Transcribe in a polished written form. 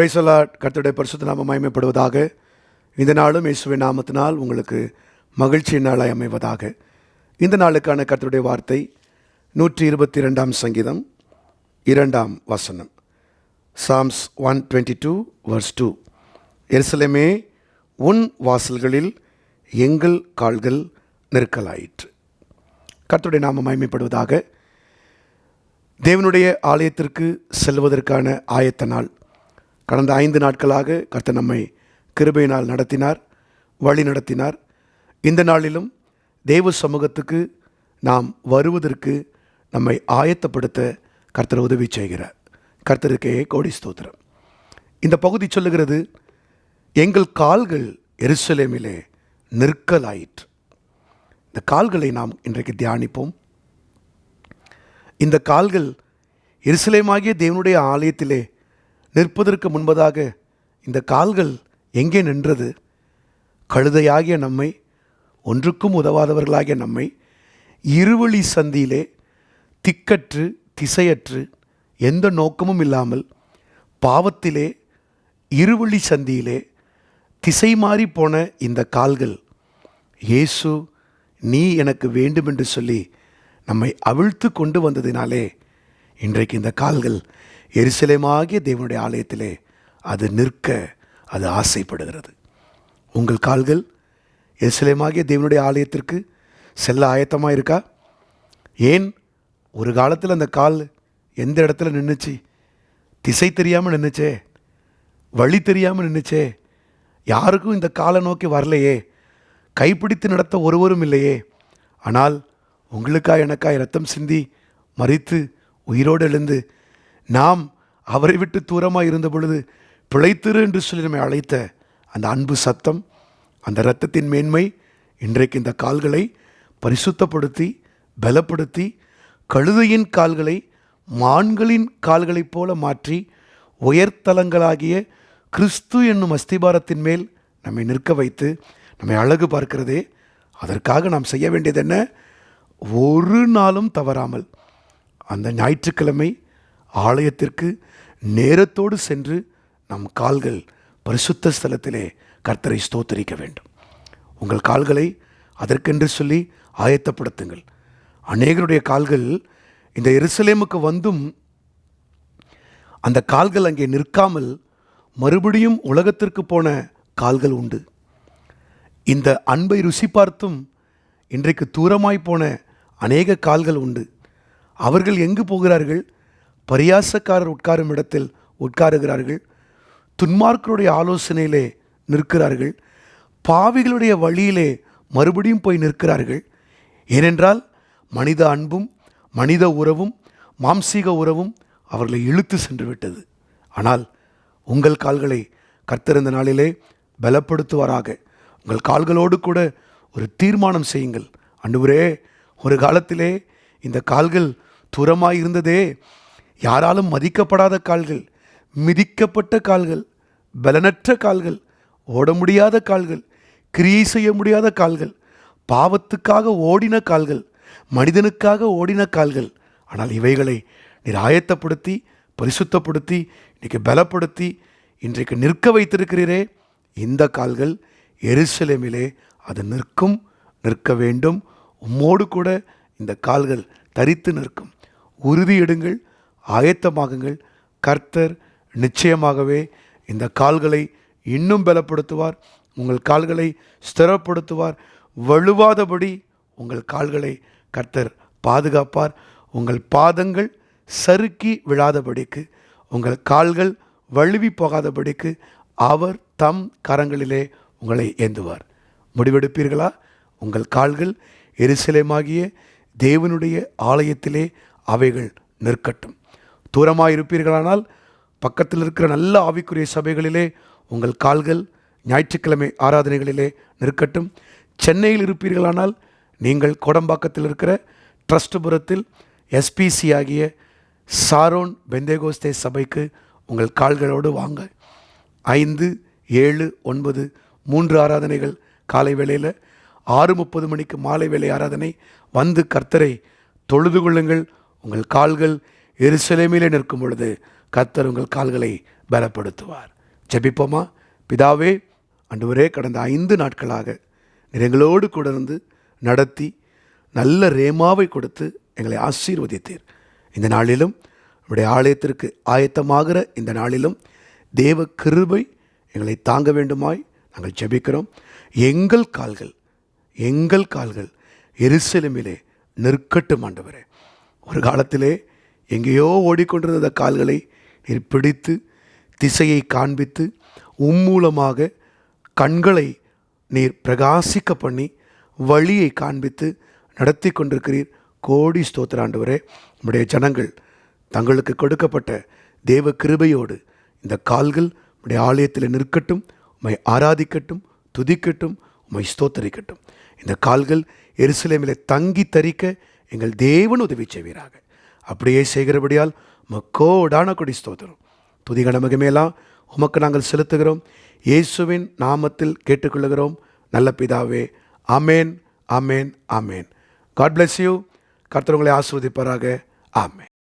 Praise the Lord. கர்த்தருடைய பரிசுத்த நாமம் மகிமைப்படுவதாக. இந்த நாளும் இயேசுவின் நாமத்தினால் உங்களுக்கு மகிழ்ச்சியின் நாளாய் அமைவதாக. இந்த நாளுக்கான கர்த்தருடைய வார்த்தை 122 சங்கீதம் 2 வசனம். Psalms 122 verse 2. எருசலேமே, உன் வாசல்களில் எங்கள் கால்கள் நிற்கலாயிற்று. கர்த்தருடைய நாமம் மகிமைப்படுவதாக. தேவனுடைய ஆலயத்திற்கு செல்வதற்கான ஆயத்த நாள். கடந்த 5 நாட்களாக கர்த்தர் நம்மை கிருபையினால் நடத்தினார், வழி நடத்தினார். இந்த நாளிலும் தேவ சமூகத்துக்கு நாம் வருவதற்கு நம்மை ஆயத்தப்படுத்த கர்த்தர் உதவி செய்கிறார். கர்த்தருக்கே கோடி ஸ்தோத்திரம். இந்த பகுதி சொல்லுகிறது, எங்கள் கால்கள் எருசலேமிலே நிற்கலாயிற்று. இந்த கால்களை நாம் இன்றைக்கு தியானிப்போம். இந்த கால்கள் எருசலேமாகிய தேவனுடைய ஆலயத்திலே நிற்பதற்கு முன்பதாக இந்த கால்கள் எங்கே நின்றது? கழுதையாகிய நம்மை, ஒன்றுக்கும் உதவாதவர்களாகிய நம்மை இருவழி சந்தியிலே திக்கற்று திசையற்று எந்த நோக்கமும் இல்லாமல் பாவத்திலே இருவழி சந்தியிலே திசை மாறி போன இந்த கால்கள், இயேசு நீ எனக்கு வேண்டுமென்று சொல்லி நம்மை அவிழ்த்து கொண்டு வந்ததினாலே இன்றைக்கு இந்த கால்கள் எருசலேமாகிய தேவனுடைய ஆலயத்திலே அது நிற்க அது ஆசைப்படுகிறது. உங்கள் கால்கள் எருசலேமாகிய தேவனுடைய ஆலயத்திற்கு செல்ல ஆயத்தமாக இருக்கா? ஏன் ஒரு காலத்தில் அந்த கால் எந்த இடத்துல நின்றுச்சு? திசை தெரியாமல் நின்றுச்சே, வழி தெரியாமல் நின்றுச்சே, யாருக்கும் இந்த காலை நோக்கி வரலையே, கைப்பிடித்து நடத்த ஒருவரும் இல்லையே. ஆனால் உங்களுக்காய் எனக்காய் இரத்தம் சிந்தி மரித்து உயிரோடு எழுந்து நாம் அவரை விட்டு தூரமாக இருந்த பொழுது பிழைத்திரு என்று சொல்லி நம்மை அழைத்த அந்த அன்பு சத்தம், அந்த இரத்தத்தின் மேன்மை இன்றைக்கு இந்த கால்களை பரிசுத்தப்படுத்தி பலப்படுத்தி கழுதையின் கால்களை மான்களின் கால்களைப் போல மாற்றி உயர்தலங்களாகிய கிறிஸ்து என்னும் அஸ்திபாரத்தின் மேல் நம்மை நிற்க வைத்து நம்மை அழகு பார்க்கிறதே. அதற்காக நாம் செய்ய வேண்டியது என்ன? ஒரு நாளும் தவறாமல் அந்த ஞாயிற்றுக்கிழமை ஆலயத்திற்கு நேரத்தோடு சென்று நம் கால்கள் பரிசுத்த ஸ்தலத்திலே கர்த்தரை ஸ்தோத்தரிக்க வேண்டும். உங்கள் கால்களை அதற்கென்று சொல்லி ஆயத்தப்படுத்துங்கள். அநேகருடைய கால்கள் இந்த எருசலேமுக்கு வந்தும் அந்த கால்கள் அங்கே நிற்காமல் மறுபடியும் உலகத்திற்கு போன கால்கள் உண்டு. இந்த அன்பை ருசி பார்த்தும் இன்றைக்கு தூரமாய் போன அநேக கால்கள் உண்டு. அவர்கள் எங்கு போகிறார்கள்? பரியாசக்காரர் உட்காரும் இடத்தில் உட்காருகிறார்கள். துன்மார்க்கருடைய ஆலோசனையிலே நிற்கிறார்கள். பாவிகளுடைய வழியிலே மறுபடியும் போய் நிற்கிறார்கள். ஏனென்றால் மனித அன்பும் மனித உறவும் மாம்சீக உறவும் அவர்களை இழுத்து சென்று விட்டது. ஆனால் உங்கள் கால்களை கர்த்தர் இந்த நாளிலே பலப்படுத்துவாராக. உங்கள் கால்களோடு கூட ஒரு தீர்மானம் செய்யுங்கள். ஆண்டவரே, ஒரு காலத்திலே இந்த கால்கள் தூரமாய் இருந்ததே, யாராலும் மதிக்கப்படாத கால்கள், மிதிக்கப்பட்ட கால்கள், பலனற்ற கால்கள், ஓட முடியாத கால்கள், கிரியை செய்ய முடியாத கால்கள், பாவத்துக்காக ஓடின கால்கள், மனிதனுக்காக ஓடின கால்கள். ஆனால் இவைகளை நீர் ஆயத்தப்படுத்தி பரிசுத்தப்படுத்தி இன்றைக்கு பலப்படுத்தி இன்றைக்கு நிற்க வைத்திருக்கிறீரே. இந்த கால்கள் எருசலேமிலே அது நிற்கும், நிற்க வேண்டும். உம்மோடு கூட இந்த கால்கள் தரித்து நிற்கும். உறுதி எடுங்கள், ஆயத்தமாகுங்கள். கர்த்தர் நிச்சயமாகவே இந்த கால்களை இன்னும் பலப்படுத்துவார். உங்கள் கால்களை ஸ்திரப்படுத்துவார். வலுவாதபடி உங்கள் கால்களை கர்த்தர் பாதுகாப்பார். உங்கள் பாதங்கள் சறுக்கி விழாதபடிக்கு, உங்கள் கால்கள் வழுவி போகாதபடிக்கு அவர் தம் கரங்களிலே உங்களை ஏந்துவார். முடிவெடுப்பீர்களா? உங்கள் கால்கள் எருசலேமாகிய தேவனுடைய ஆலயத்திலே அவைகள் நிற்கட்டும். தூரமாயிருப்பீர்களானால் பக்கத்தில் இருக்கிற நல்ல ஆவிக்குரிய சபைகளிலே உங்கள் கால்கள் ஞாயிற்றுக்கிழமை ஆராதனைகளிலே நிற்கட்டும். சென்னையில் இருப்பீர்களானால் நீங்கள் கோடம்பாக்கத்தில் இருக்கிற ட்ரஸ்ட்புரத்தில் எஸ்பிசி ஆகிய சாரோன் பெந்தேகோஸ்தே சபைக்கு உங்கள் கால்களோடு வாங்க. 5, 7, 9 3 ஆராதனைகள் காலை வேளையில், 6:30 மணிக்கு மாலை வேளை ஆராதனை. வந்து கர்த்தரை தொழுது கொள்ளுங்கள். உங்கள் கால்கள் எருசலேமிலே நிற்கும் பொழுது கர்த்தர் உங்கள் கால்களை பலப்படுத்துவார். ஜெபிப்போமா? பிதாவே, ஆண்டவரே, கடந்த 5 நாட்களாக நீர் எங்களோடு கூட இருந்து நடத்தி நல்ல ரேமாவை கொடுத்து எங்களை ஆசீர்வதித்தீர். இந்த நாளிலும் நம்முடைய ஆலயத்திற்கு ஆயத்தமாகிற இந்த நாளிலும் தேவ கிருபை எங்களை தாங்க வேண்டுமாய் நாங்கள் ஜெபிக்கிறோம். எங்கள் கால்கள் எருசலேமிலே நிற்கட்டும் ஆண்டவரே. ஒரு காலத்திலே எங்கேயோ ஓடிக்கொண்டிருந்த கால்களை நீர் பிடித்து திசையை காண்பித்து மூலமாக கண்களை நீர் பிரகாசிக்க பண்ணி வழியை காண்பித்து நடத்தி கொண்டிருக்கிறீர். கோடி ஸ்தோத்திர ஆண்டவரே. நம்முடைய ஜனங்கள் தங்களுக்கு கொடுக்கப்பட்ட தேவ கிருபையோடு இந்த கால்கள் நம்முடைய ஆலயத்தில் நிற்கட்டும், உம்மை ஆராதிக்கட்டும், துதிக்கட்டும், உம்மை ஸ்தோத்தரிக்கட்டும். இந்த கால்கள் எருசலேமிலே தங்கி தரிக்க எங்கள் தேவன் உதவி செய்வீராக. அப்படியே செய்கிறபடியால் மக்கோடான கொடி ஸ்தோத்திரம். துதிகன மகிமையெல்லாம் உமக்கு நாங்கள் செலுத்துகிறோம். இயேசுவின் நாமத்தில் கேட்டுக்கொள்ளுகிறோம் நல்ல பிதாவே. ஆமேன், ஆமேன், ஆமேன். God bless you. கர்த்தர் உங்களை ஆசீர்வதிப்பாராக. ஆமேன்.